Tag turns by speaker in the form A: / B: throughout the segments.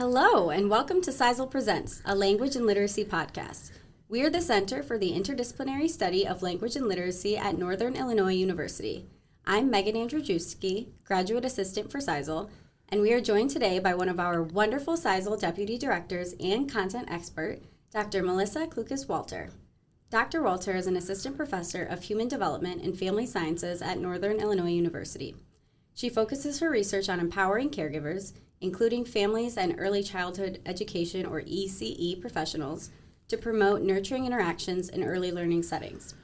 A: Hello, and welcome to CISLL Presents, a language and literacy podcast. We are the Center for the Interdisciplinary Study of Language and Literacy at Northern Illinois University. I'm Megan Andrzejewski, Graduate Assistant for CISLL, and we are joined today by one of our wonderful CISLL Deputy Directors and Content Expert, Dr. Melissa Clucas Walter. Dr. Walter is an Assistant Professor of Human Development and Family Sciences at Northern Illinois University. She focuses her research on empowering caregivers, including families and early childhood education or ECE professionals, to promote nurturing interactions in early learning settings.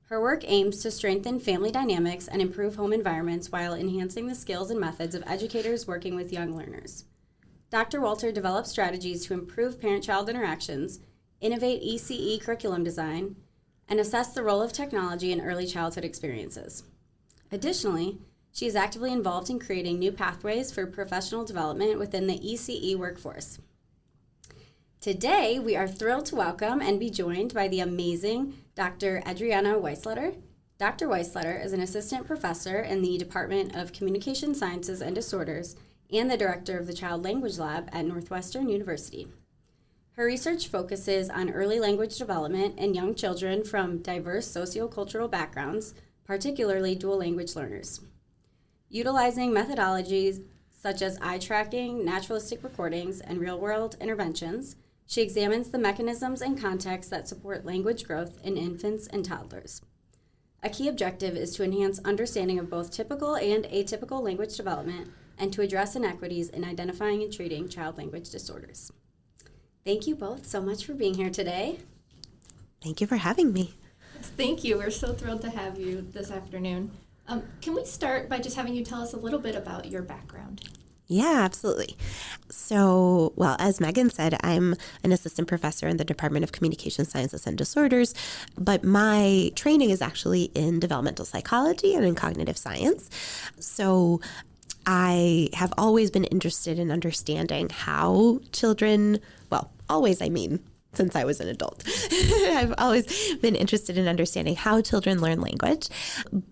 A: Her work aims to strengthen family dynamics and improve home environments while enhancing the skills and methods of educators working with young learners. Dr. Walter develops strategies to improve parent-child interactions, innovate ECE curriculum design, and assess the role of technology in early childhood experiences. Additionally, she is actively involved in creating new pathways for professional development within the ECE workforce. Today, we are thrilled to welcome and be joined by the amazing Dr. Adriana Weisleder. Dr. Weisleder is an assistant professor in the Department of Communication Sciences and Disorders and the director of the Child Language Lab at Northwestern University. Her research focuses on early language development in young children from diverse sociocultural backgrounds, particularly dual language learners. Utilizing methodologies such as eye tracking, naturalistic recordings, and real-world interventions, she examines the mechanisms and contexts that support language growth in infants and toddlers. A key objective is to enhance understanding of both typical and atypical language development and to address inequities in identifying and treating child language disorders. Thank you both so much for being here today.
B: Thank you for having me.
C: Thank you. We're so thrilled to have you this afternoon. Can we start by just having you tell us a little bit about your background?
B: Yeah, absolutely. So, as Megan said, I'm an assistant professor in the Department of Communication Sciences and Disorders, but my training is actually in developmental psychology and in cognitive science. So I have always been interested in understanding how children, since I was an adult, I've always been interested in understanding how children learn language.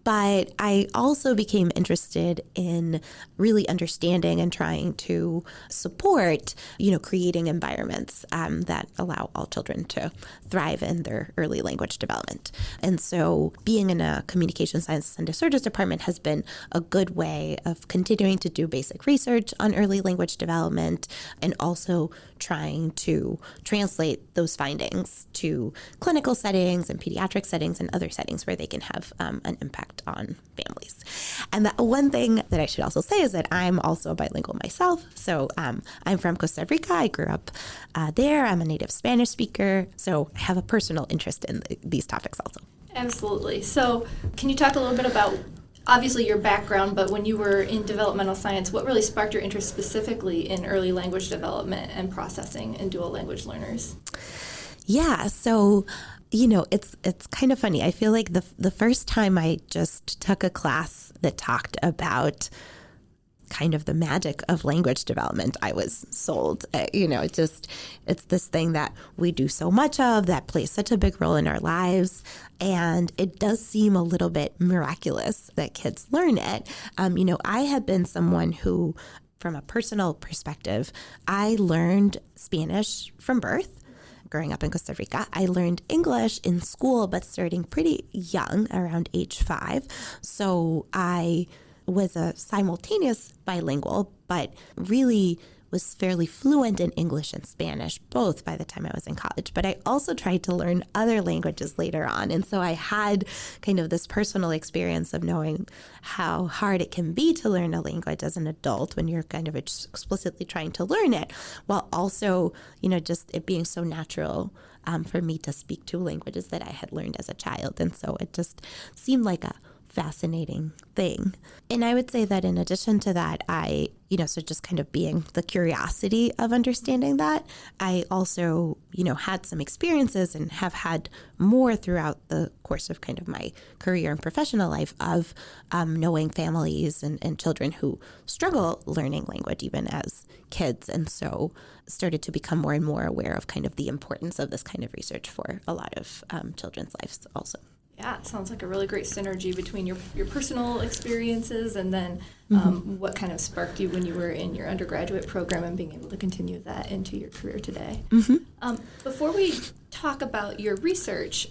B: But I also became interested in really understanding and trying to support, creating environments that allow all children to thrive in their early language development. And so being in a communication sciences and disorders department has been a good way of continuing to do basic research on early language development and also trying to translate those findings to clinical settings and pediatric settings and other settings where they can have an impact on families. And the one thing that I should also say is that I'm also bilingual myself. So I'm from Costa Rica. I grew up there. I'm a native Spanish speaker. So I have a personal interest in these topics also.
C: Absolutely. So can you talk a little bit about, obviously, your background, but when you were in developmental science, what really sparked your interest specifically in early language development and processing in dual language learners?
B: Yeah, so, it's kind of funny. I feel like the first time I just took a class that talked about kind of the magic of language development, I was sold. It's this thing that we do so much of that plays such a big role in our lives. And it does seem a little bit miraculous that kids learn it. I have been someone who, from a personal perspective, I learned Spanish from birth. Growing up in Costa Rica, I learned English in school, but starting pretty young, around age 5. So I was a simultaneous bilingual, but really was fairly fluent in English and Spanish, both by the time I was in college. But I also tried to learn other languages later on. And so I had kind of this personal experience of knowing how hard it can be to learn a language as an adult when you're kind of explicitly trying to learn it, while also, just it being so natural for me to speak two languages that I had learned as a child. And so it just seemed like a fascinating thing. And I would say that in addition to that, so just kind of being the curiosity of understanding that, I also, had some experiences and have had more throughout the course of kind of my career and professional life of knowing families and children who struggle learning language even as kids. And so started to become more and more aware of kind of the importance of this kind of research for a lot of children's lives also.
C: Yeah, it sounds like a really great synergy between your personal experiences and then what kind of sparked you when you were in your undergraduate program and being able to continue that into your career today. Before we talk about your research,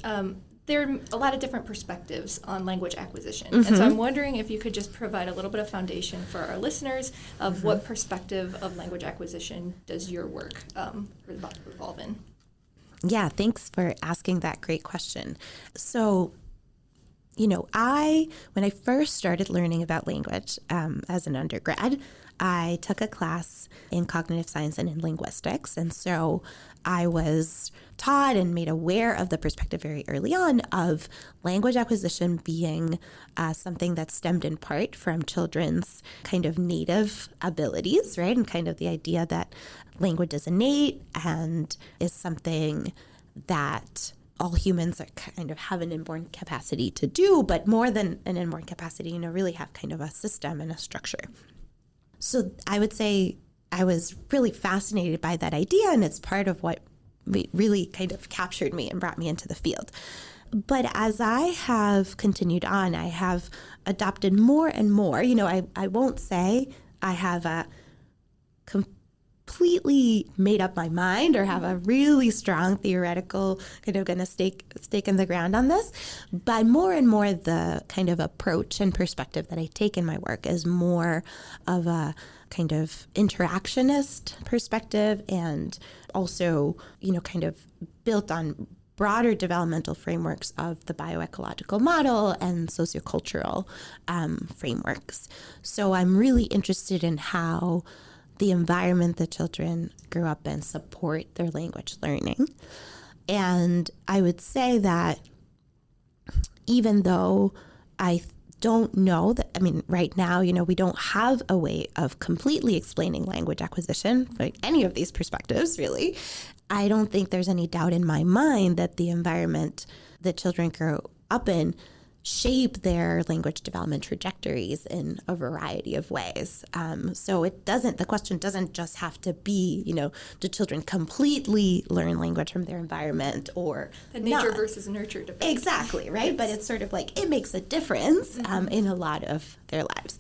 C: there are a lot of different perspectives on language acquisition. And so I'm wondering if you could just provide a little bit of foundation for our listeners of what perspective of language acquisition does your work revolve in?
B: Yeah, thanks for asking that great question. So, when I first started learning about language as an undergrad, I took a class in cognitive science and in linguistics. And so I was taught and made aware of the perspective very early on of language acquisition being something that stemmed in part from children's kind of native abilities, right? And kind of the idea that language is innate and is something that all humans are kind of have an inborn capacity to do, but more than an inborn capacity, really have kind of a system and a structure. So I would say I was really fascinated by that idea, and it's part of what really kind of captured me and brought me into the field. But as I have continued on, I have adopted more and more. I won't say I have a completely made up my mind or have a really strong theoretical kind of gonna stake in the ground on this, but more and more the kind of approach and perspective that I take in my work is more of a kind of interactionist perspective, and also kind of built on broader developmental frameworks of the bioecological model and sociocultural frameworks. So I'm really interested in how the environment that children grew up in support their language learning. And I would say that even though I don't know that, right now, we don't have a way of completely explaining language acquisition, like any of these perspectives, really. I don't think there's any doubt in my mind that the environment that children grow up in shape their language development trajectories in a variety of ways. So the question doesn't just have to be, do children completely learn language from their environment or
C: the nature
B: not?
C: Versus nurture debate.
B: Exactly, right? But it's sort of like it makes a difference in a lot of their lives.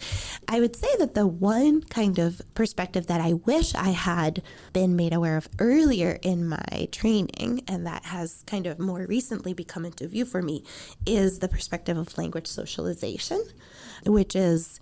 B: I would say that the one kind of perspective that I wish I had been made aware of earlier in my training, and that has kind of more recently become into view for me, is the perspective of language socialization, which is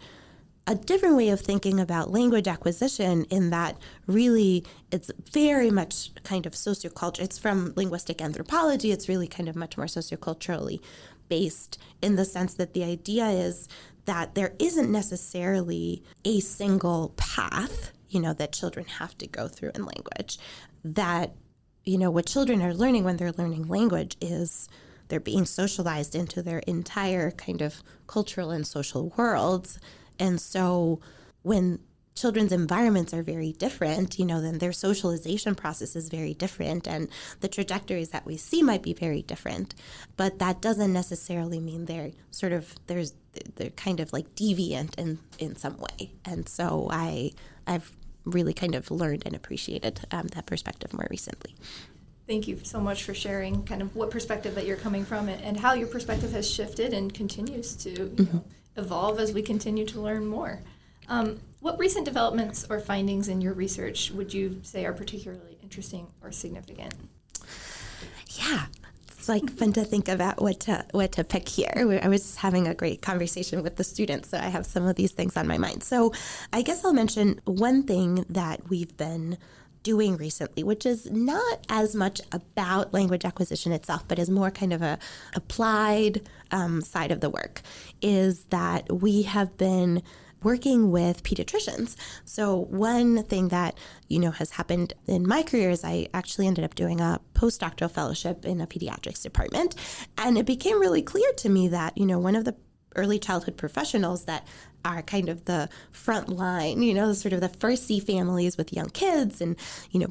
B: a different way of thinking about language acquisition in that really it's very much kind of sociocultural. It's from linguistic anthropology. It's really kind of much more socioculturally based in the sense that the idea is that there isn't necessarily a single path, that children have to go through in language. That, what children are learning when they're learning language is they're being socialized into their entire kind of cultural and social worlds. And so when children's environments are very different, then their socialization process is very different, and the trajectories that we see might be very different. But that doesn't necessarily mean they're kind of like deviant in some way. And so I've really kind of learned and appreciated that perspective more recently.
C: Thank you so much for sharing kind of what perspective that you're coming from and how your perspective has shifted and continues to evolve as we continue to learn more. What recent developments or findings in your research would you say are particularly interesting or significant?
B: Yeah, it's like fun to think about what to pick here. I was having a great conversation with the students, so I have some of these things on my mind. So I guess I'll mention one thing that we've been doing recently, which is not as much about language acquisition itself, but is more kind of a applied side of the work, is that we have been working with pediatricians. So one thing that, has happened in my career is I actually ended up doing a postdoctoral fellowship in a pediatrics department. And it became really clear to me that, one of the early childhood professionals that are kind of the front line, sort of the first see families with young kids and,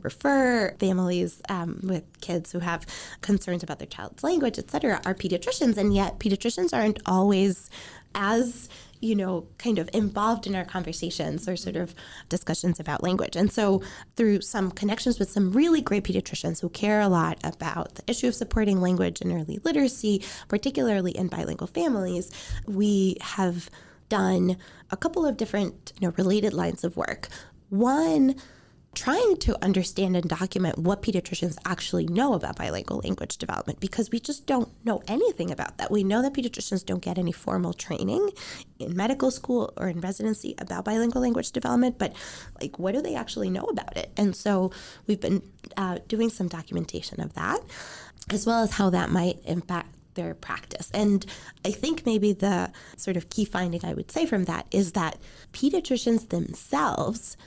B: refer families with kids who have concerns about their child's language, et cetera, are pediatricians. And yet pediatricians aren't always as kind of involved in our conversations or sort of discussions about language. And so through some connections with some really great pediatricians who care a lot about the issue of supporting language and early literacy, particularly in bilingual families, we have done a couple of different, related lines of work. One, trying to understand and document what pediatricians actually know about bilingual language development, because we just don't know anything about that. We know that pediatricians don't get any formal training in medical school or in residency about bilingual language development, but what do they actually know about it? And so we've been doing some documentation of that, as well as how that might impact their practice. And I think maybe the sort of key finding I would say from that is that pediatricians themselves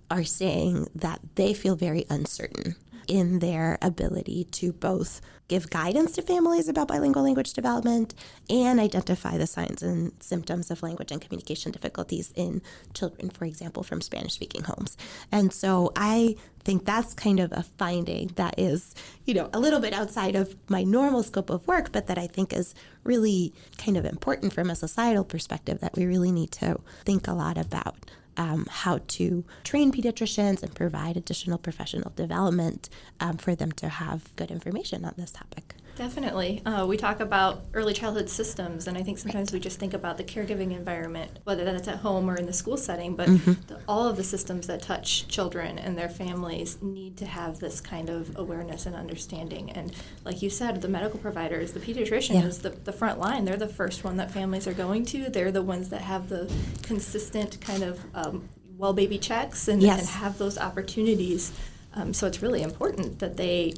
B: are saying that they feel very uncertain in their ability to both give guidance to families about bilingual language development and identify the signs and symptoms of language and communication difficulties in children, for example, from Spanish-speaking homes. And so I think that's kind of a finding that is, a little bit outside of my normal scope of work, but that I think is really kind of important from a societal perspective, that we really need to think a lot about how to train pediatricians and provide additional professional development for them to have good information on this topic.
C: Definitely. We talk about early childhood systems, and I think sometimes we just think about the caregiving environment, whether that's at home or in the school setting, but all of the systems that touch children and their families need to have this kind of awareness and understanding. And like you said, the medical providers, the pediatrician is the front line. They're the first one that families are going to. They're the ones that have the consistent kind of well baby checks and have those opportunities. So it's really important that they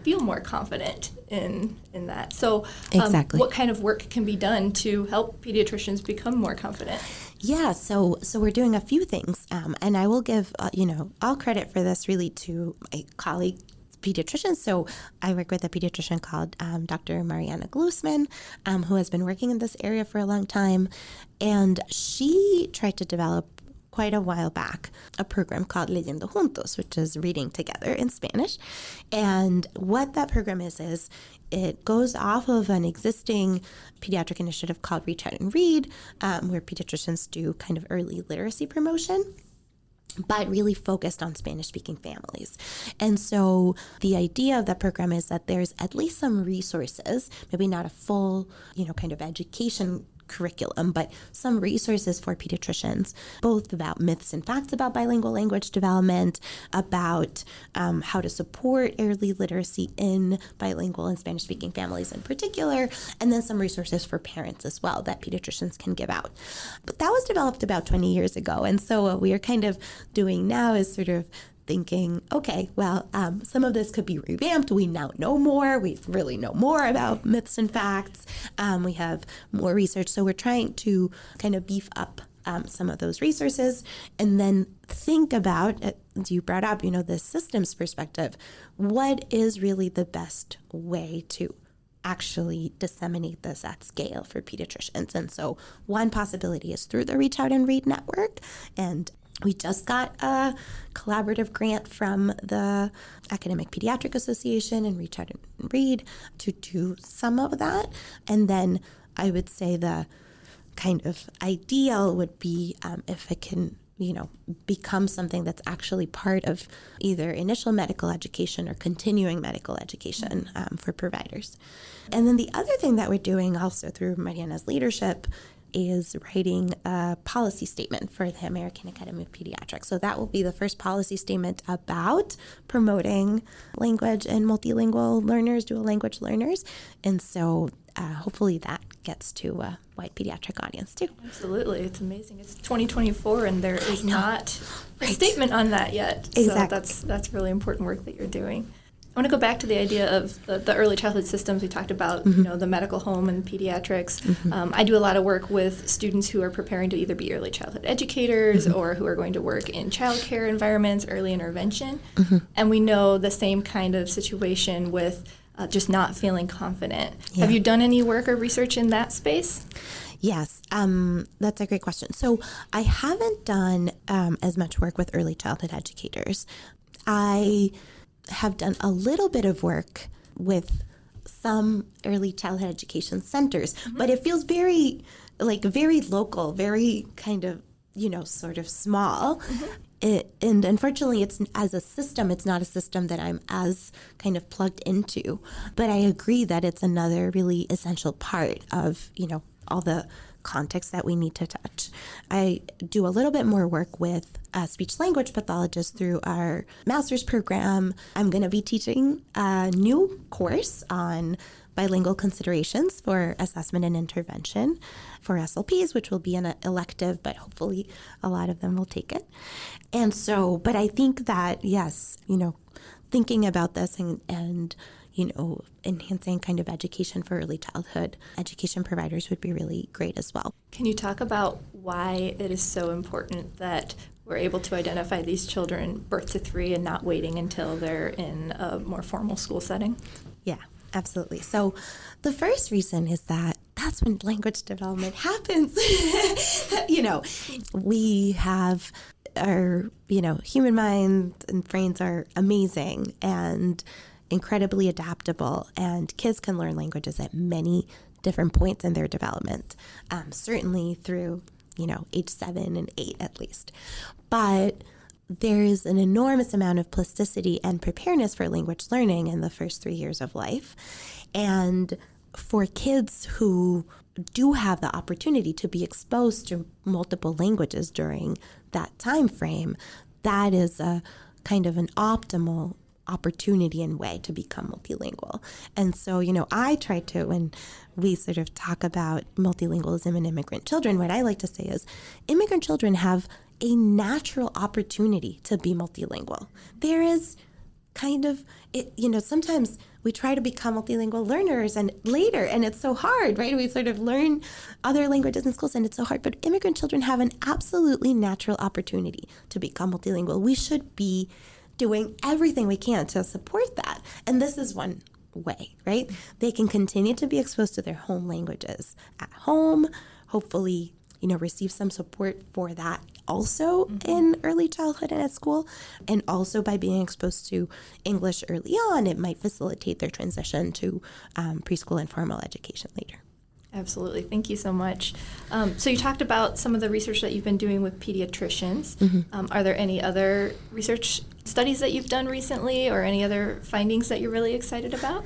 C: feel more confident in that. So
B: exactly.
C: What kind of work can be done to help pediatricians become more confident?
B: Yeah, so we're doing a few things, and I will give all credit for this really to my colleague pediatricians. So I work with a pediatrician called Dr. Mariana Glusman, who has been working in this area for a long time, and she tried to develop quite a while back a program called Leyendo Juntos, which is reading together in Spanish. And what that program is it goes off of an existing pediatric initiative called Reach Out and Read, where pediatricians do kind of early literacy promotion, but really focused on Spanish-speaking families. And so the idea of that program is that there's at least some resources, maybe not a full, kind of education curriculum, but some resources for pediatricians, both about myths and facts about bilingual language development, about how to support early literacy in bilingual and Spanish-speaking families in particular, and then some resources for parents as well that pediatricians can give out. But that was developed about 20 years ago, and so what we are kind of doing now is sort of thinking, okay, well, some of this could be revamped. We now know more. We really know more about myths and facts. We have more research. So we're trying to kind of beef up some of those resources and then think about, as you brought up, the systems perspective, what is really the best way to actually disseminate this at scale for pediatricians. And so one possibility is through the Reach Out and Read network. And we just got a collaborative grant from the Academic Pediatric Association and Reach Out and Read to do some of that. And then I would say the kind of ideal would be if it can, become something that's actually part of either initial medical education or continuing medical education for providers. And then the other thing that we're doing also through Mariana's leadership is writing a policy statement for the American Academy of Pediatrics. So that will be the first policy statement about promoting language and multilingual learners, dual language learners. And so hopefully that gets to a wide pediatric audience too.
C: Absolutely. It's amazing. It's 2024 and there is not a statement on that yet.
B: Exactly.
C: So that's really important work that you're doing. I want to go back to the idea of the early childhood systems. We talked about, the medical home and pediatrics. I do a lot of work with students who are preparing to either be early childhood educators or who are going to work in childcare environments, early intervention. And we know the same kind of situation with just not feeling confident.
B: Yeah.
C: Have you done any work or research in that space?
B: Yes, that's a great question. So I haven't done as much work with early childhood educators. I have done a little bit of work with some early childhood education centers, but it feels very local, very kind of, sort of small. And unfortunately, it's not a system that I'm as kind of plugged into. But I agree that it's another really essential part of, all the context that we need to touch. I do a little bit more work with speech language pathologists through our master's program. I'm going to be teaching a new course on bilingual considerations for assessment and intervention for SLPs, which will be an elective, but hopefully a lot of them will take it. And so, but I think that, yes, thinking about this and enhancing kind of education for early childhood education providers would be really great as well.
C: Can you talk about why it is so important that we're able to identify these children birth to 3 and not waiting until they're in a more formal school setting?
B: Yeah, absolutely. So the first reason is that that's when language development happens. We have our, human minds and brains are amazing and incredibly adaptable, and kids can learn languages at many different points in their development, certainly through, age 7 and 8 at least. But there is an enormous amount of plasticity and preparedness for language learning in the first 3 years of life. And for kids who do have the opportunity to be exposed to multiple languages during that time frame, that is a kind of an optimal opportunity and way to become multilingual. And so, I try to, when we sort of talk about multilingualism in immigrant children, what I like to say is immigrant children have a natural opportunity to be multilingual. There is kind of, sometimes we try to become multilingual learners and it's so hard, right? We sort of learn other languages in schools and it's so hard, but immigrant children have an absolutely natural opportunity to become multilingual. We should be doing everything we can to support that. And this is one way, right? They can continue to be exposed to their home languages at home, hopefully, receive some support for that also in early childhood and at school. And also by being exposed to English early on, it might facilitate their transition to preschool and formal education later.
C: Absolutely. Thank you so much. So you talked about some of the research that you've been doing with pediatricians. Are there any other research studies that you've done recently or any other findings that you're really excited about?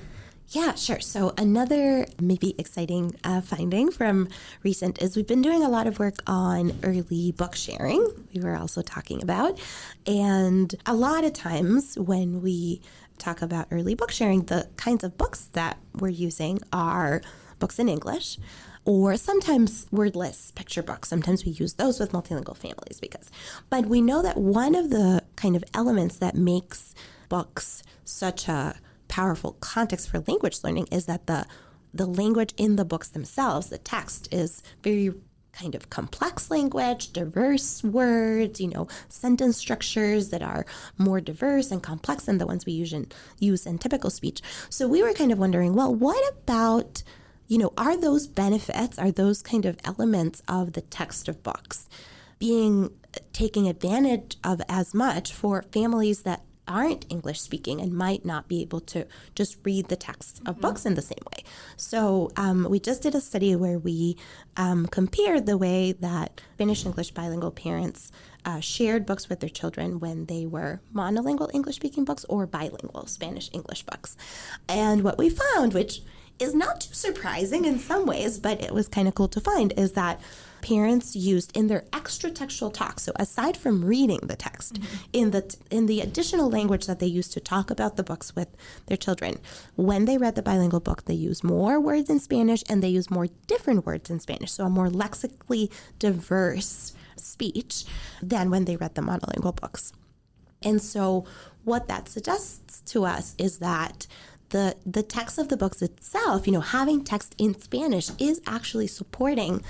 B: Yeah, sure. So another maybe exciting finding from recent is we've been doing a lot of work on early book sharing, we were also talking about. And a lot of times when we talk about early book sharing, the kinds of books that we're using are books in English, or sometimes wordless picture books. Sometimes we use those with multilingual families but we know that one of the kind of elements that makes books such a powerful context for language learning is that the language in the books themselves, the text, is very kind of complex language, diverse words, sentence structures that are more diverse and complex than the ones we use in typical speech. So we were kind of wondering, well, what about are those benefits, are those kind of elements of the text of books being taken advantage of as much for families that aren't English speaking and might not be able to just read the text of books in the same way? So we just did a study where we compared the way that Spanish-English bilingual parents shared books with their children when they were monolingual English-speaking books or bilingual Spanish-English books. And what we found, which is not too surprising in some ways, but it was kind of cool to find, is that parents used in their extra textual talk, so aside from reading the text, in the additional language that they used to talk about the books with their children, when they read the bilingual book, they use more words in Spanish and they use more different words in Spanish, so a more lexically diverse speech than when they read the monolingual books. And so what that suggests to us is that the text of the books itself, having text in Spanish is actually supporting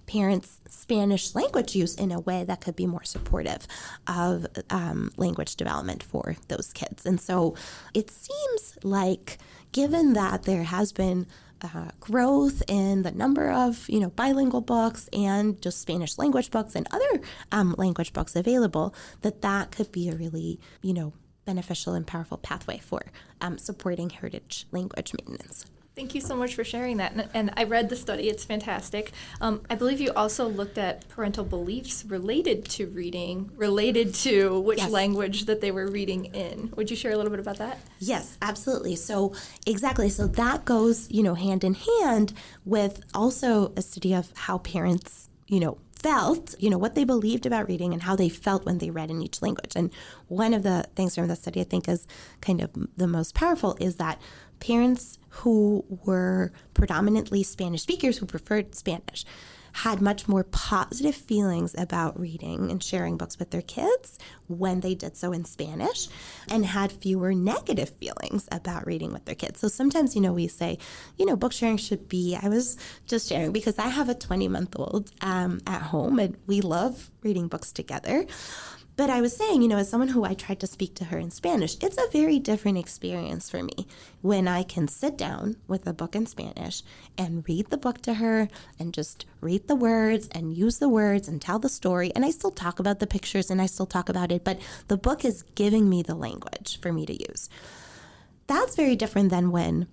B: parents' Spanish language use in a way that could be more supportive of language development for those kids. And so it seems like, given that there has been growth in the number of, bilingual books and just Spanish language books and other language books available, that could be a really, beneficial and powerful pathway for supporting heritage language maintenance.
C: Thank you so much for sharing that. And I read the study. It's fantastic. I believe you also looked at parental beliefs related to reading, related to which
B: Yes.
C: language that they were reading in. Would you share a little bit about that?
B: Yes, absolutely. So exactly. So that goes, hand in hand with also a study of how parents, felt, what they believed about reading and how they felt when they read in each language. And one of the things from the study I think is kind of the most powerful is that parents who were predominantly Spanish speakers, who preferred Spanish, had much more positive feelings about reading and sharing books with their kids when they did so in Spanish, and had fewer negative feelings about reading with their kids. So sometimes, we say, book sharing should be, I was just sharing because I have a 20-month-old at home and we love reading books together. But I was saying, as someone who I tried to speak to her in Spanish, it's a very different experience for me when I can sit down with a book in Spanish and read the book to her and just read the words and use the words and tell the story. And I still talk about the pictures and I still talk about it, but the book is giving me the language for me to use. That's very different than when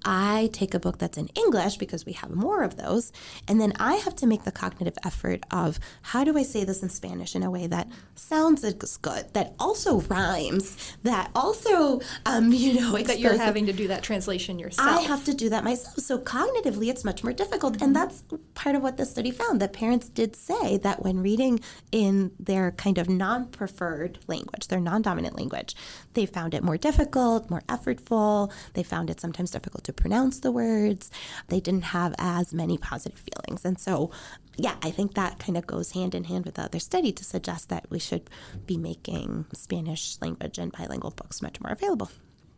B: I take a book that's in English, because we have more of those, and then I have to make the cognitive effort of how do I say this in Spanish in a way that sounds good, that also rhymes, that also,
C: That you're having to do that translation yourself.
B: I have to do that myself. So cognitively, it's much more difficult. And that's part of what the study found, that parents did say that when reading in their kind of non-preferred language, their non-dominant language, they found it more difficult, more effortful. They found it sometimes difficult to pronounce the words. They didn't have as many positive feelings. And so, I think that kind of goes hand in hand with the other study to suggest that we should be making Spanish language and bilingual books much more available.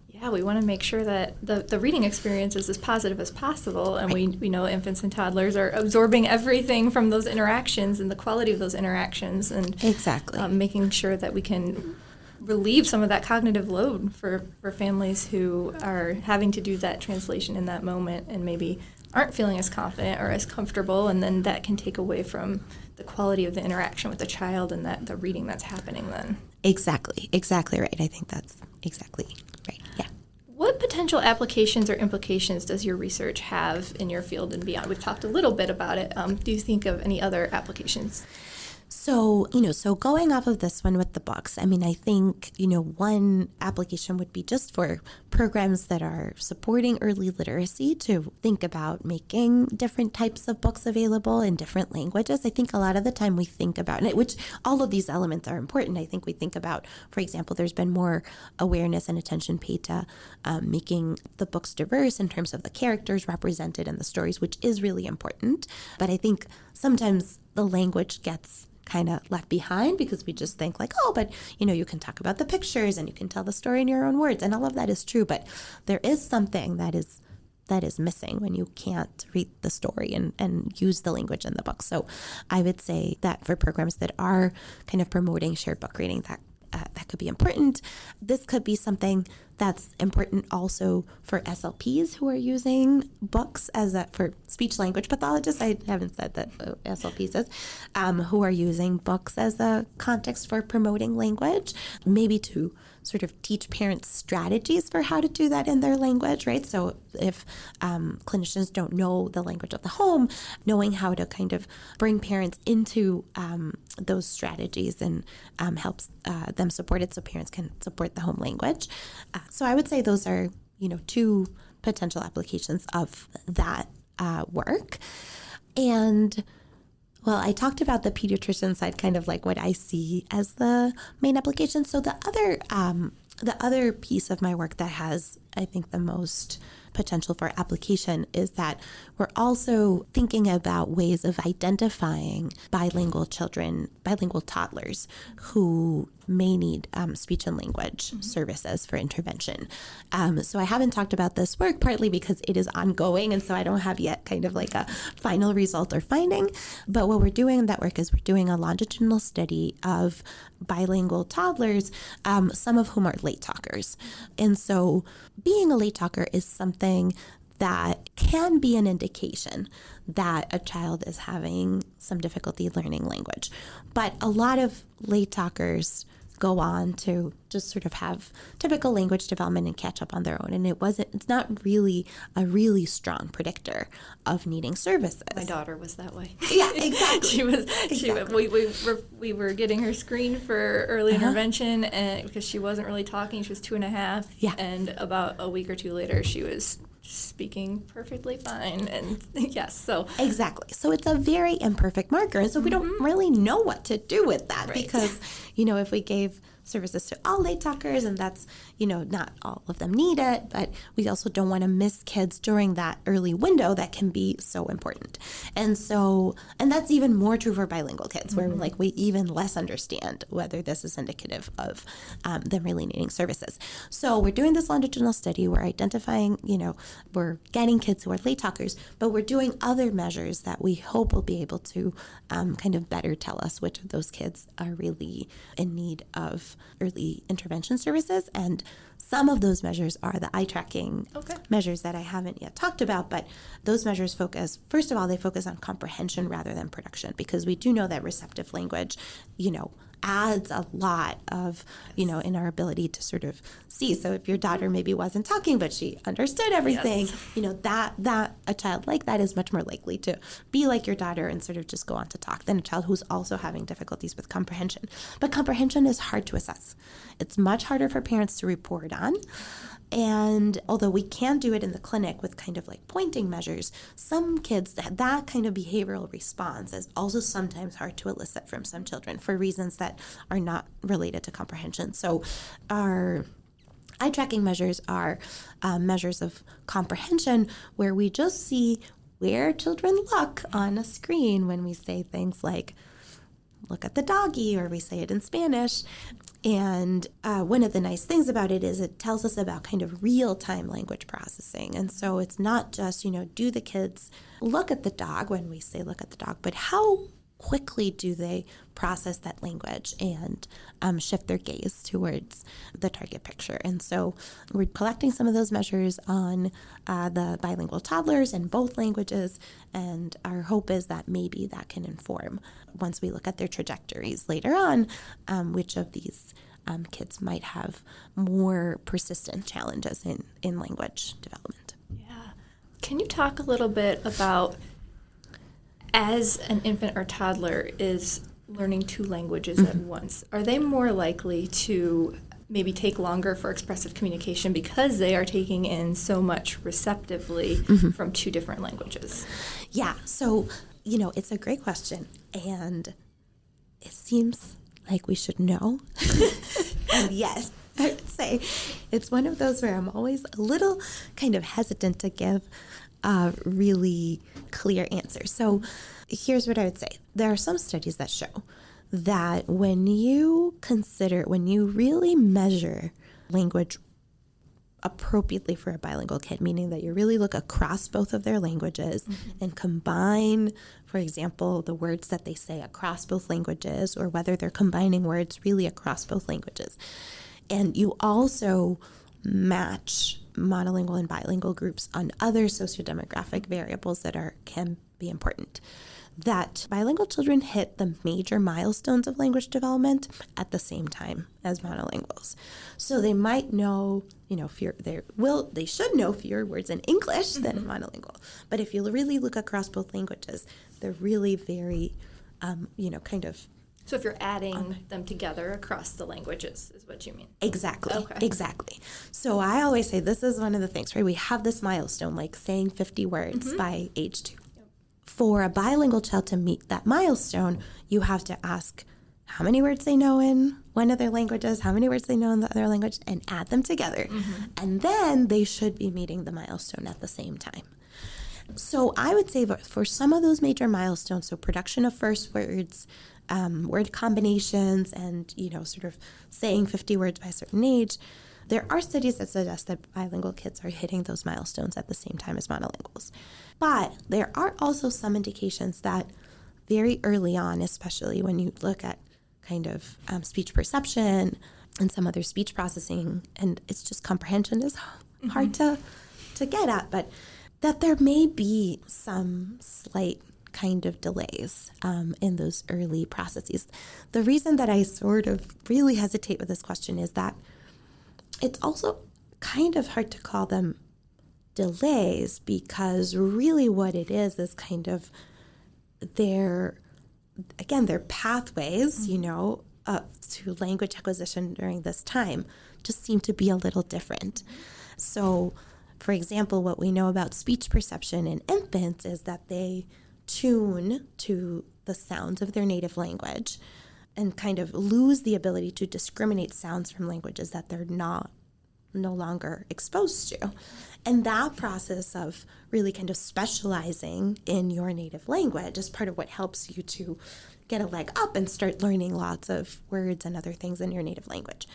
C: Yeah, we want to make sure that the reading experience is as positive as possible. And we know infants and toddlers are absorbing everything from those interactions and the quality of those interactions. And
B: exactly
C: making sure that we can relieve some of that cognitive load for families who are having to do that translation in that moment and maybe aren't feeling as confident or as comfortable, and then that can take away from the quality of the interaction with the child and the reading that's happening then.
B: Exactly right. I think that's exactly right. Yeah.
C: What potential applications or implications does your research have in your field and beyond? We've talked a little bit about it. Do you think of any other applications?
B: So, so going off of this one with the books, I think, one application would be just for programs that are supporting early literacy to think about making different types of books available in different languages. I think a lot of the time we think about, which all of these elements are important. I think we think about, for example, there's been more awareness and attention paid to making the books diverse in terms of the characters represented and the stories, which is really important. But I think sometimes the language gets kind of left behind because we just think like, but you can talk about the pictures and you can tell the story in your own words, and all of that is true, but there is something that is missing when you can't read the story and use the language in the book. So I would say that for programs that are kind of promoting shared book reading, that could be important. This could be something that's important also for SLPs who are using books for speech language pathologists. I haven't said that SLPs is, who are using books as a context for promoting language, maybe to sort of teach parents strategies for how to do that in their language, right? So if clinicians don't know the language of the home, knowing how to kind of bring parents into those strategies and helps them support it so parents can support the home language. So I would say those are, two potential applications of that work. And well, I talked about the pediatrician side, kind of like what I see as the main application. So the other piece of my work that has, I think, the most potential for application is that we're also thinking about ways of identifying bilingual toddlers who may need speech and language services for intervention. So I haven't talked about this work partly because it is ongoing, and so I don't have yet kind of like a final result or finding. But what we're doing in that work is we're doing a longitudinal study of bilingual toddlers, some of whom are late talkers. And so being a late talker is something that can be an indication that a child is having some difficulty learning language. But a lot of late talkers go on to just sort of have typical language development and catch up on their own. And it's not really a really strong predictor of needing services.
C: My daughter was that way.
B: Yeah, exactly.
C: We were getting her screened for early intervention, and because she wasn't really talking, she was 2.5.
B: Yeah.
C: And about a week or two later, she was speaking perfectly fine. And yes, so.
B: Exactly. So it's a very imperfect marker. And so we don't really know what to do with that because, if we gave services to all late talkers, and that's, not all of them need it, but we also don't want to miss kids during that early window that can be so important. And that's even more true for bilingual kids, where we even less understand whether this is indicative of them really needing services. So we're doing this longitudinal study. We're identifying, we're getting kids who are late talkers, but we're doing other measures that we hope will be able to kind of better tell us which of those kids are really in need of early intervention services. And some of those measures are the eye tracking measures that I haven't yet talked about, but those measures first of all, they focus on comprehension rather than production, because we do know that receptive language, adds a lot of, in our ability to sort of see. So if your daughter maybe wasn't talking, but she understood everything, that a child like that is much more likely to be like your daughter and sort of just go on to talk than a child who's also having difficulties with comprehension. But comprehension is hard to assess. It's much harder for parents to report on. And although we can do it in the clinic with kind of like pointing measures, some kids, that kind of behavioral response is also sometimes hard to elicit from some children for reasons that are not related to comprehension. So our eye tracking measures are measures of comprehension where we just see where children look on a screen when we say things like, look at the doggy, or we say it in Spanish. And one of the nice things about it is it tells us about kind of real-time language processing. And so it's not just, do the kids look at the dog when we say look at the dog, but how quickly do they process that language and shift their gaze towards the target picture. And so we're collecting some of those measures on the bilingual toddlers in both languages, and our hope is that maybe that can inform, once we look at their trajectories later on, which of these kids might have more persistent challenges in language development.
C: Yeah. Can you talk a little bit about, as an infant or toddler is learning two languages at once, are they more likely to maybe take longer for expressive communication because they are taking in so much receptively from two different languages?
B: Yeah, so, it's a great question, and it seems like we should know. And yes, I would say it's one of those where I'm always a little kind of hesitant to give a really clear answer. So here's what I would say. There are some studies that show that when you really measure language appropriately for a bilingual kid, meaning that you really look across both of their languages and combine, for example, the words that they say across both languages, or whether they're combining words really across both languages. And you also match monolingual and bilingual groups on other sociodemographic variables that can be important. That bilingual children hit the major milestones of language development at the same time as monolinguals. So they might know, they should know fewer words in English than monolingual. But if you really look across both languages, they're really very, kind of.
C: So if you're adding them together across the languages is what you mean?
B: Exactly.
C: Okay.
B: Exactly. So I always say this is one of the things, right? We have this milestone, like saying 50 words by age 2. For a bilingual child to meet that milestone, you have to ask how many words they know in one of their languages, how many words they know in the other language, and add them together. And then they should be meeting the milestone at the same time. So I would say for some of those major milestones, so production of first words, word combinations, and, sort of saying 50 words by a certain age, there are studies that suggest that bilingual kids are hitting those milestones at the same time as monolinguals. But there are also some indications that very early on, especially when you look at kind of speech perception and some other speech processing, and it's just comprehension is hard to get at, but that there may be some slight kind of delays in those early processes. The reason that I sort of really hesitate with this question is that it's also kind of hard to call them delays, because really what it is kind of their pathways, to language acquisition during this time just seem to be a little different. So, for example, what we know about speech perception in infants is that they tune to the sounds of their native language and kind of lose the ability to discriminate sounds from languages that they're no longer exposed to. And that process of really kind of specializing in your native language is part of what helps you to get a leg up and start learning lots of words and other things in your native language.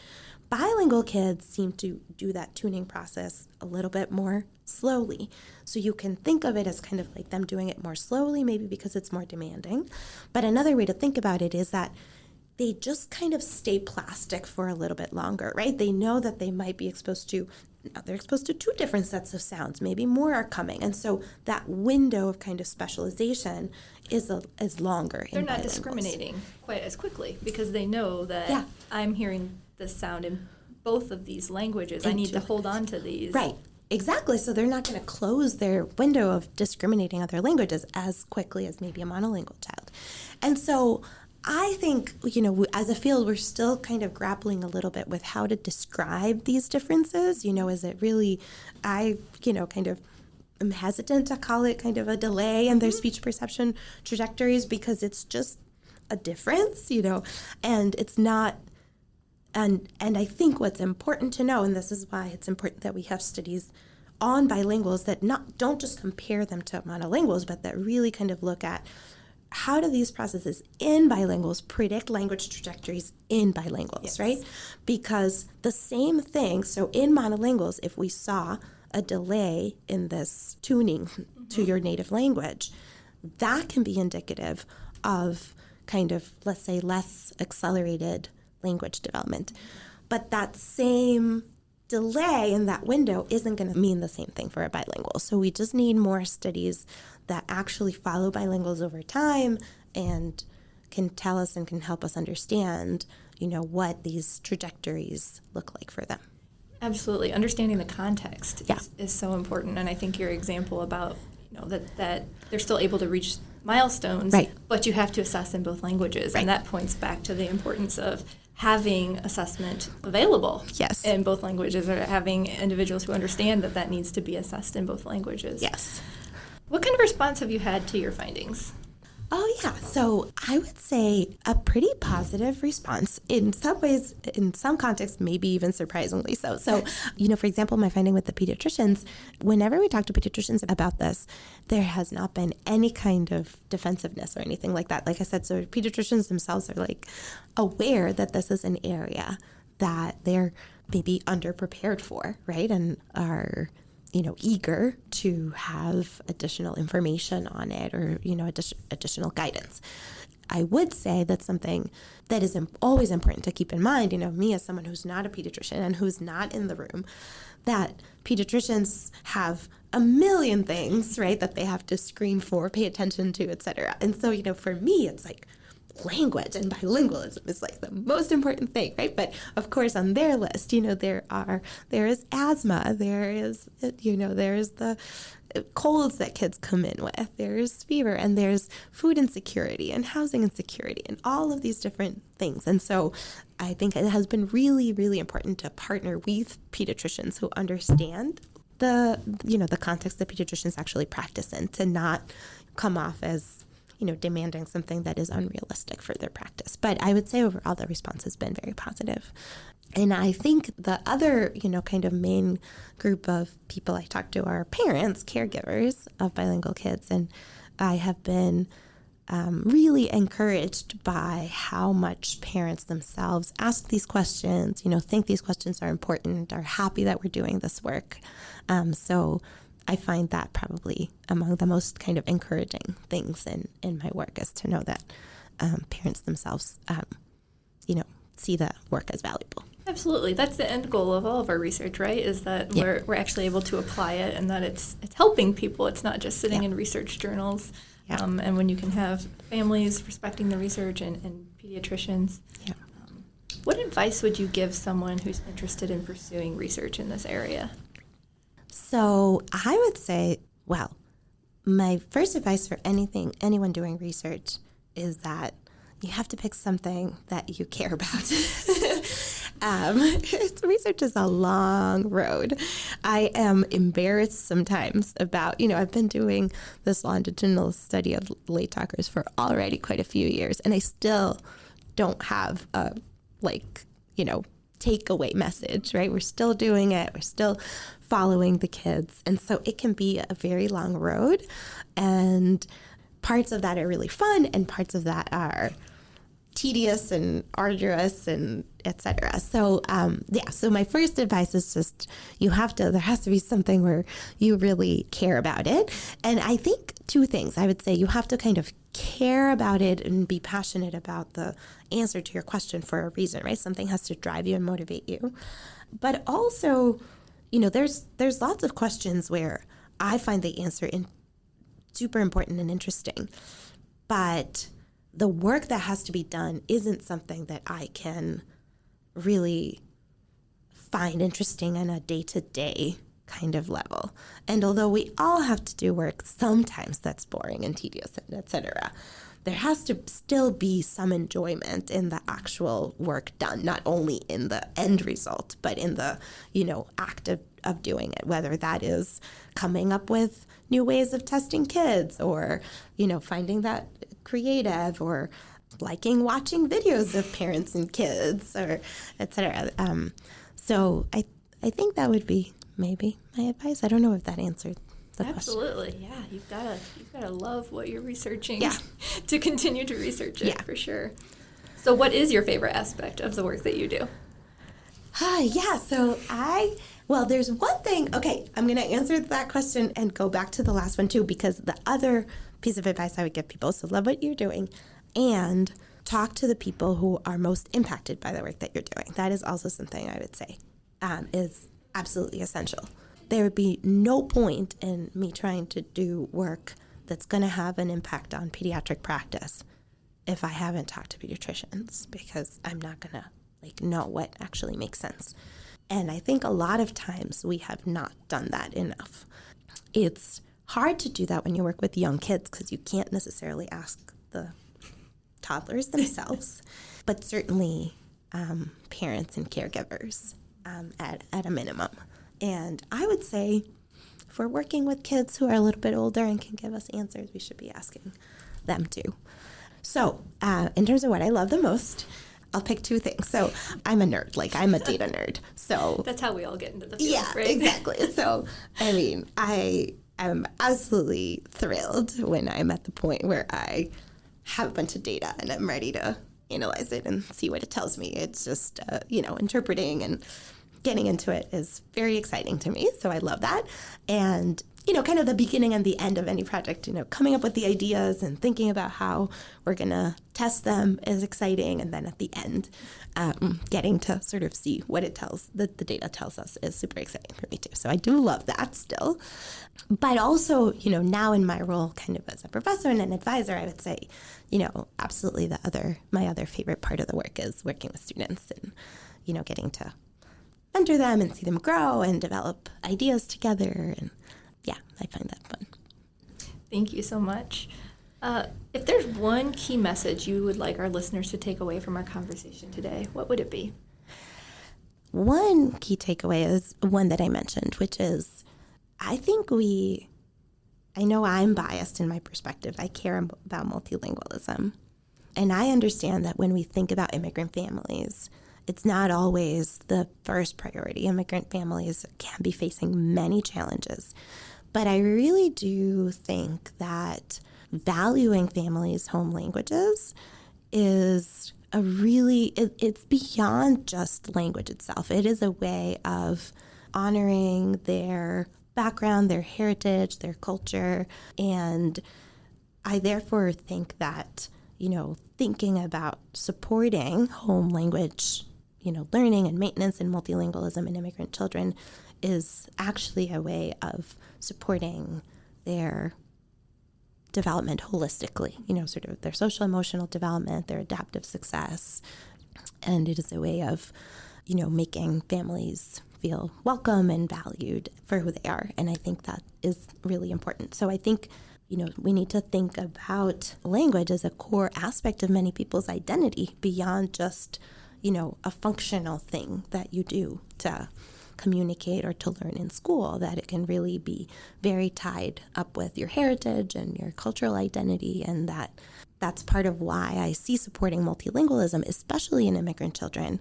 B: Bilingual kids seem to do that tuning process a little bit more slowly. So you can think of it as kind of like them doing it more slowly, maybe because it's more demanding. But another way to think about it is that they just kind of stay plastic for a little bit longer, right? They know that they might be exposed to, they're exposed to 2 different sets of sounds, maybe more are coming. And so that window of kind of specialization is longer.
C: They're not discriminating quite as quickly because they know that I'm hearing the sound in both of these languages. I need to hold on to these.
B: Right. Exactly. So they're not going to close their window of discriminating other languages as quickly as maybe a monolingual child. And so I think, as a field, we're still kind of grappling a little bit with how to describe these differences. Is it really, kind of am hesitant to call it kind of a delay in their speech perception trajectories, because it's just a difference, and it's not. And I think what's important to know, and this is why it's important that we have studies on bilinguals that don't just compare them to monolinguals, but that really kind of look at how do these processes in bilinguals predict language trajectories in bilinguals, right? Because the same thing, so in monolinguals, if we saw a delay in this tuning to your native language, that can be indicative of kind of, let's say, less accelerated language development. But that same delay in that window isn't going to mean the same thing for a bilingual. So we just need more studies that actually follow bilinguals over time and can tell us and can help us understand, what these trajectories look like for them.
C: Absolutely. Understanding the context is so important. And I think your example about, that they're still able to reach milestones,
B: right,
C: but you have to assess in both languages.
B: Right.
C: And that points back to the importance of having assessment available in both languages, or having individuals who understand that needs to be assessed in both languages.
B: Yes.
C: What kind of response have you had to your findings?
B: Oh, yeah. So I would say a pretty positive response. In some ways, in some contexts, maybe even surprisingly so. So, for example, my finding with the pediatricians, whenever we talk to pediatricians about this, there has not been any kind of defensiveness or anything like that. Like I said, so pediatricians themselves are aware that this is an area that they're maybe underprepared for, right? And are eager to have additional information on it, or, additional guidance. I would say that's something that is always important to keep in mind, me as someone who's not a pediatrician and who's not in the room, that pediatricians have a million things, right, that they have to screen for, pay attention to, et cetera. And so, for me, it's language and bilingualism is the most important thing, right? But of course, on their list, there is asthma, there is the colds that kids come in with, there's fever, and there's food insecurity and housing insecurity and all of these different things. And so I think it has been really, really important to partner with pediatricians who understand the context that pediatricians actually practice in, to not come off as demanding something that is unrealistic for their practice. But I would say overall the response has been very positive. And I think the other, kind of main group of people I talk to are parents, caregivers of bilingual kids. And I have been really encouraged by how much parents themselves ask these questions, think these questions are important, are happy that we're doing this work. So I find that probably among the most kind of encouraging things in my work, is to know that parents themselves, see the work as valuable.
C: Absolutely. That's the end goal of all of our research, right? Is that we're actually able to apply it, and that it's helping people. It's not just sitting in research journals.
B: Yeah.
C: And when you can have families respecting the research and pediatricians.
B: Yeah.
C: What advice would you give someone who's interested in pursuing research in this area?
B: So I would say, well, my first advice for anyone doing research is that you have to pick something that you care about. Research is a long road. I am embarrassed sometimes about, I've been doing this longitudinal study of late talkers for already quite a few years, and I still don't have a, takeaway message, right? We're still doing it. We're still following the kids. And so it can be a very long road, and parts of that are really fun and parts of that are tedious and arduous and etc. So so my first advice is just there has to be something where you really care about it. And I think two things. I would say you have to kind of care about it and be passionate about the answer to your question for a reason, right? Something has to drive you and motivate you. But also, there's lots of questions where I find the answer super important and interesting, but the work that has to be done isn't something that I can really find interesting on a day-to-day kind of level. And although we all have to do work, sometimes that's boring and tedious, et cetera, there has to still be some enjoyment in the actual work done, not only in the end result, but in the, act of doing it, whether that is coming up with new ways of testing kids or, finding that creative or liking watching videos of parents and kids or et cetera. So I think that would be maybe my advice. I don't know if that answered the question.
C: Absolutely, yeah. You've gotta love what you're researching,
B: yeah,
C: to continue to research it,
B: yeah,
C: for sure. So, what is your favorite aspect of the work that you do?
B: Well, there's one thing. Okay, I'm going to answer that question and go back to the last one too, because the other piece of advice I would give people, so love what you're doing and talk to the people who are most impacted by the work that you're doing. That is also something I would say is absolutely essential. There would be no point in me trying to do work that's going to have an impact on pediatric practice if I haven't talked to pediatricians, because I'm not going to know what actually makes sense. And I think a lot of times we have not done that enough. It's hard to do that when you work with young kids because you can't necessarily ask the toddlers themselves, but certainly parents and caregivers at a minimum. And I would say if we're working with kids who are a little bit older and can give us answers, we should be asking them too. So in terms of what I love the most, I'll pick two things. So I'm a nerd, I'm a data nerd. So
C: that's how we all get into the field,
B: yeah,
C: right?
B: Exactly. So, I am absolutely thrilled when I'm at the point where I have a bunch of data and I'm ready to analyze it and see what it tells me. It's just, interpreting and getting into it is very exciting to me. So I love that. And kind of the beginning and the end of any project, coming up with the ideas and thinking about how we're going to test them is exciting. And then at the end, getting to sort of see what it tells, the data tells us is super exciting for me too. So I do love that still. But also, now in my role kind of as a professor and an advisor, I would say, absolutely my other favorite part of the work is working with students and, getting to mentor them and see them grow and develop ideas together. And yeah, I find that fun.
C: Thank you so much. If there's one key message you would like our listeners to take away from our conversation today, what would it be?
B: One key takeaway is one that I mentioned, which is I know I'm biased in my perspective. I care about multilingualism. And I understand that when we think about immigrant families, it's not always the first priority. Immigrant families can be facing many challenges. But I really do think that valuing families' home languages is it's beyond just language itself. It is a way of honoring their background, their heritage, their culture. And I therefore think that, thinking about supporting home language learning and maintenance and multilingualism in immigrant children is actually a way of supporting their development holistically, sort of their social emotional development, their adaptive success. And it is a way of, making families feel welcome and valued for who they are. And I think that is really important. So I think, we need to think about language as a core aspect of many people's identity beyond just, a functional thing that you do to communicate or to learn in school, that it can really be very tied up with your heritage and your cultural identity, and that's part of why I see supporting multilingualism, especially in immigrant children,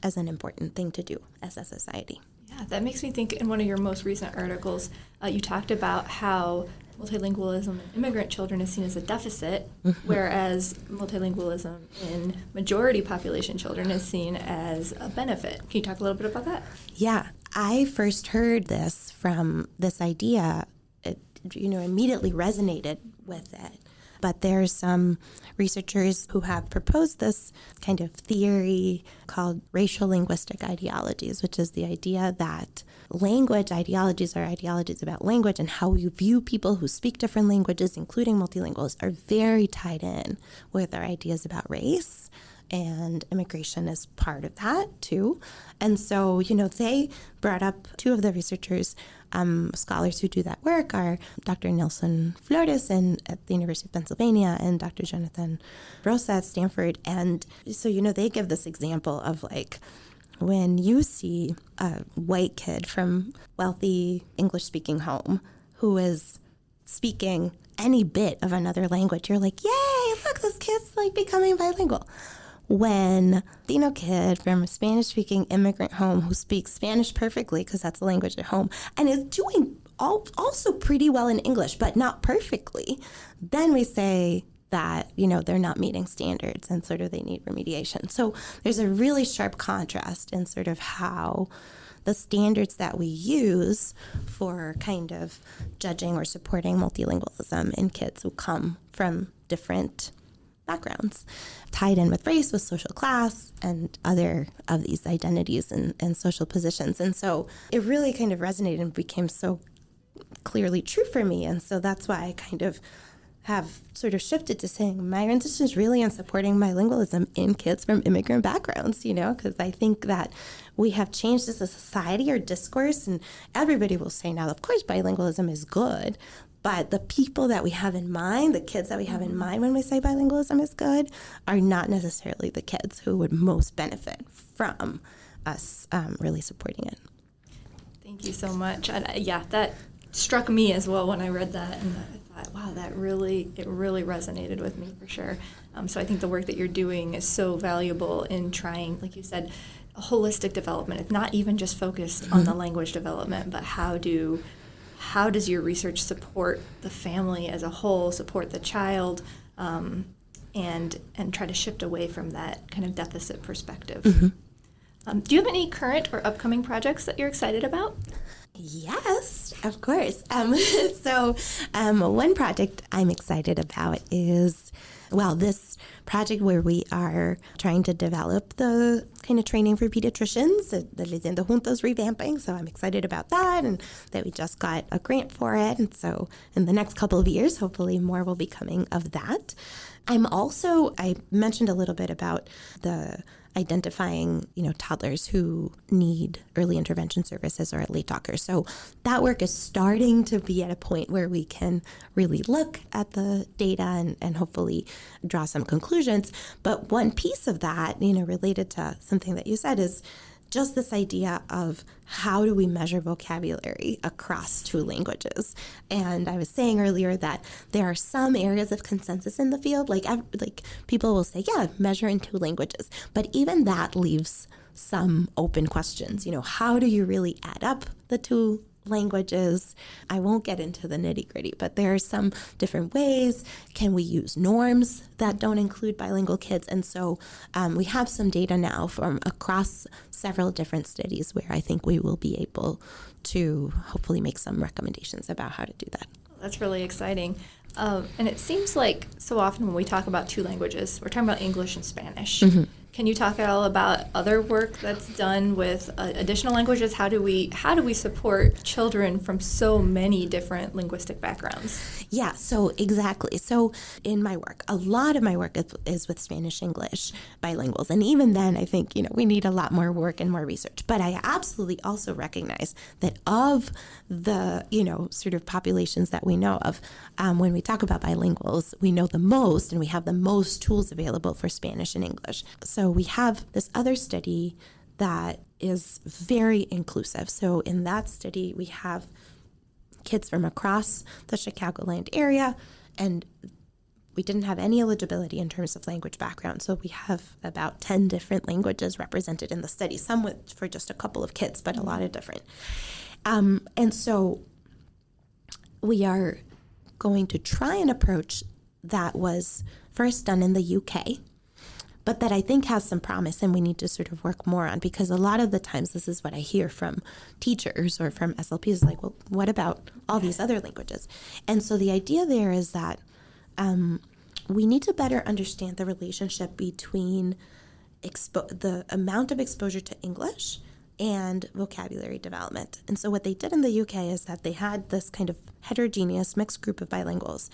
B: as an important thing to do as a society.
C: Yeah, that makes me think in one of your most recent articles, you talked about how multilingualism in immigrant children is seen as a deficit, whereas multilingualism in majority population children is seen as a benefit. Can you talk a little bit about that?
B: Yeah, I first heard this from this idea, it, immediately resonated with it. But there's some researchers who have proposed this kind of theory called racial linguistic ideologies, which is the idea that language ideologies are ideologies about language, and how we view people who speak different languages, including multilinguals, are very tied in with our ideas about race. And immigration is part of that, too. And so, they brought up two of the researchers, scholars who do that work are Dr. Nelson Flores at the University of Pennsylvania and Dr. Jonathan Rosa at Stanford. And so, they give this example of when you see a white kid from wealthy English-speaking home who is speaking any bit of another language, you're like, yay, look, this kid's becoming bilingual. When Latino kid from a Spanish-speaking immigrant home who speaks Spanish perfectly, because that's the language at home, and is doing also pretty well in English, but not perfectly, then we say that, they're not meeting standards and sort of they need remediation. So there's a really sharp contrast in sort of how the standards that we use for kind of judging or supporting multilingualism in kids who come from different backgrounds, tied in with race, with social class, and other of these identities and social positions. And so it really kind of resonated and became so clearly true for me. And so that's why I kind of have sort of shifted to saying my intention is really in supporting bilingualism in kids from immigrant backgrounds, because I think that we have changed as a society or discourse, and everybody will say now, of course, bilingualism is good. But the people that we have in mind, the kids that we have in mind when we say bilingualism is good, are not necessarily the kids who would most benefit from us really supporting it.
C: Thank you so much. And that struck me as well when I read that, and I thought, wow, it really resonated with me for sure. So I think the work that you're doing is so valuable in trying, like you said, a holistic development. It's not even just focused on the language development, but how does your research support the family as a whole, support the child, and try to shift away from that kind of deficit perspective? Do you have any current or upcoming projects that you're excited about?
B: Yes, of course. So one project I'm excited about is, this project where we are trying to develop the kind of training for pediatricians, the Leyendo Juntos revamping. So I'm excited about that, and that we just got a grant for it. And so in the next couple of years, hopefully more will be coming of that. I mentioned a little bit about the identifying, toddlers who need early intervention services or late talkers. So that work is starting to be at a point where we can really look at the data and hopefully draw some conclusions. But one piece of that, related to something that you said, is just this idea of how do we measure vocabulary across two languages. And I was saying earlier that there are some areas of consensus in the field, like people will say, yeah, measure in two languages. But even that leaves some open questions. How do you really add up the two languages? I won't get into the nitty-gritty, but there are some different ways. Can we use norms that don't include bilingual kids? And so we have some data now from across several different studies where I think we will be able to hopefully make some recommendations about how to do that.
C: That's really exciting. And it seems like so often when we talk about two languages, we're talking about English and Spanish. Can you talk at all about other work that's done with additional languages? How do we support children from so many different linguistic backgrounds?
B: Yeah, so exactly. So in my work, a lot of my work is with Spanish-English bilinguals. And even then, I think, we need a lot more work and more research. But I absolutely also recognize that of the, sort of populations that we know of, when we talk about bilinguals, we know the most and we have the most tools available for Spanish and English. So we have this other study that is very inclusive. So in that study, we have kids from across the Chicagoland area, and we didn't have any eligibility in terms of language background. So we have about 10 different languages represented in the study, some for just a couple of kids, but a lot of different. And so we are going to try an approach that was first done in the UK, but that I think has some promise and we need to sort of work more on, because a lot of the times this is what I hear from teachers or from SLPs, like, well, what about all these other languages? And so the idea there is that we need to better understand the relationship between the amount of exposure to English and vocabulary development. And so what they did in the UK is that they had this kind of heterogeneous mixed group of bilinguals,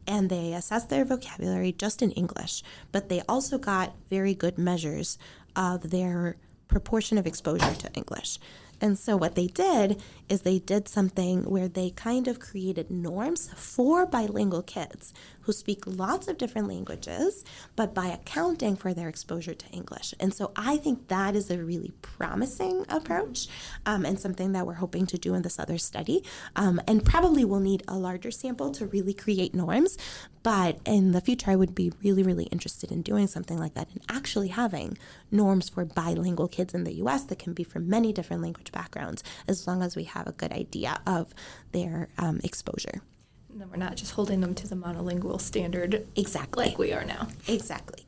B: and they assessed their vocabulary just in English, but they also got very good measures of their proportion of exposure to English. And so what they did is they did something where they kind of created norms for bilingual kids who speak lots of different languages, but by accounting for their exposure to English. And so I think that is a really promising approach, and something that we're hoping to do in this other study. And probably we'll need a larger sample to really create norms. But in the future, I would be really, really interested in doing something like that and actually having norms for bilingual kids in the U.S. that can be from many different language backgrounds, as long as we have a good idea of their exposure.
C: And then we're not just holding them to the monolingual standard.
B: Exactly.
C: Like we are now.
B: Exactly.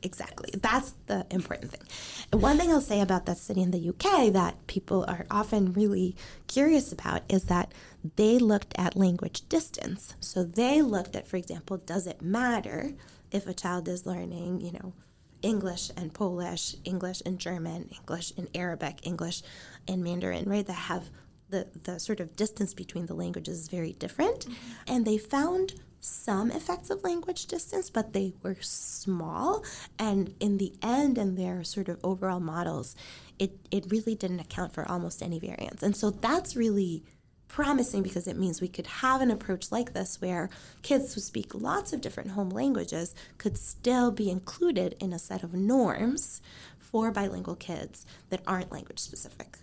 B: That's the important thing. And one thing I'll say about that study in the UK that people are often really curious about is that they looked at language distance. So they looked at, for example, does it matter if a child is learning, English and Polish, English and German, English and Arabic, English and Mandarin, right? That have the sort of distance between the languages is very different. Mm-hmm. And they found some effects of language distance, but they were small. And in the end, in their sort of overall models, it really didn't account for almost any variance. And so that's really promising, because it means we could have an approach like this where kids who speak lots of different home languages could still be included in a set of norms for bilingual kids that aren't language specific.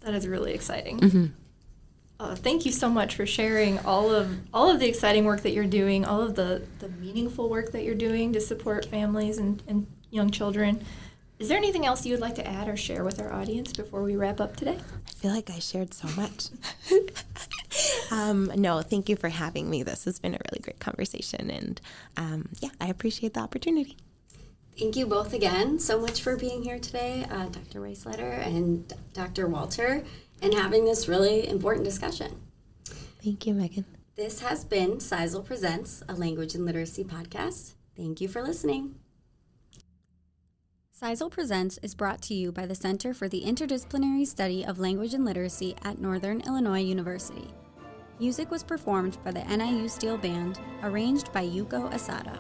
C: That is really exciting. Mm-hmm. Thank you so much for sharing all of the exciting work that you're doing, all of the meaningful work that you're doing to support families and young children. Is there anything else you would like to add or share with our audience before we wrap up today?
B: I feel like I shared so much. No, thank you for having me. This has been a really great conversation, and I appreciate the opportunity.
A: Thank you both again so much for being here today, Dr. Weisleder and Dr. Walter, and having this really important discussion.
B: Thank you, Megan.
A: This has been CISLL Presents, a language and literacy podcast. Thank you for listening. CISLL Presents is brought to you by the Center for the Interdisciplinary Study of Language and Literacy at Northern Illinois University. Music was performed by the NIU Steel Band, arranged by Yuko Asada.